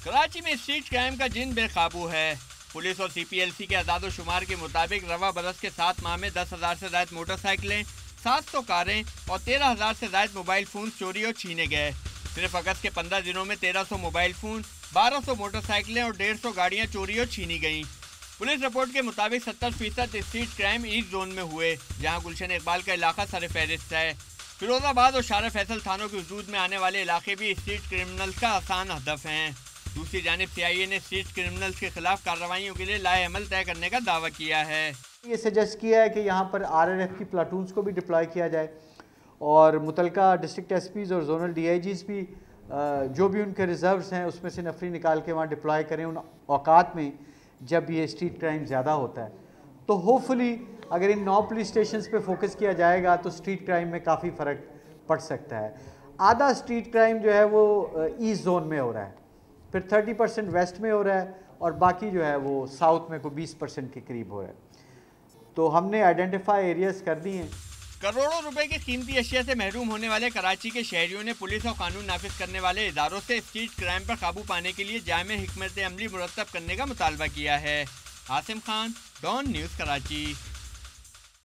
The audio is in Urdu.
کراچی میں اسٹریٹ کرائم کا جن بے قابو ہے۔ پولیس اور CPLC کے اعداد و شمار کے مطابق رواں برس کے 7 ماہ میں 10,000 سے زائد موٹر سائیکلیں، 700 کاریں اور 13,000 سے زائد موبائل فون چوری اور چھینے گئے۔ صرف اگست کے 15 دنوں میں 1300 موبائل فون، 1200 موٹر سائیکلیں اور 150 گاڑیاں چوری اور چھینی گئیں۔ پولیس رپورٹ کے مطابق 70% اسٹریٹ کرائم ایسٹ زون میں ہوئے، جہاں گلشن اقبال کا علاقہ سر فہرست ہے۔ فیروز آباد اور شارع فیصل تھانوں کے حدود میں آنے والے علاقے بھی اسٹریٹ کرمنلز کا آسان ہدف ہیں۔ دوسری جانب CIA نے اسٹریٹ کرمنلز کے خلاف کارروائیوں کے لیے لائحہ عمل طے کرنے کا دعویٰ کیا ہے۔ یہ سجیسٹ کیا ہے کہ یہاں پر RRF کی پلاٹونز کو بھی ڈپلوائے کیا جائے اور متعلقہ ڈسٹرکٹ SPs اور زونل DIGs بھی جو بھی ان کے ریزروز ہیں اس میں سے نفری نکال کے وہاں ڈپلوائے کریں ان اوقات میں جب یہ اسٹریٹ کرائم زیادہ ہوتا ہے۔ تو ہوپفلی اگر ان 9 پولیس اسٹیشنز پہ فوکس کیا جائے گا تو اسٹریٹ کرائم میں کافی فرق پڑ سکتا ہے۔ آدھا اسٹریٹ کرائم جو ہے وہ ایسٹ زون میں ہو رہا ہے، پھر 30% ویسٹ میں ہو رہا ہے اور باقی جو ہے وہ ساؤتھ میں کوئی 20% کے قریب ہو رہا ہے۔ تو ہم نے آئیڈینٹیفائی ایریاز کر دی ہیں۔ کروڑوں روپے کی قیمتی اشیاء سے محروم ہونے والے کراچی کے شہریوں نے پولیس اور قانون نافذ کرنے والے اداروں سے اسٹریٹ کرائم پر قابو پانے کے لیے جامع حکمت عملی مرتب کرنے کا مطالبہ کیا ہے۔ Asim Khan, Dawn news, Karachi.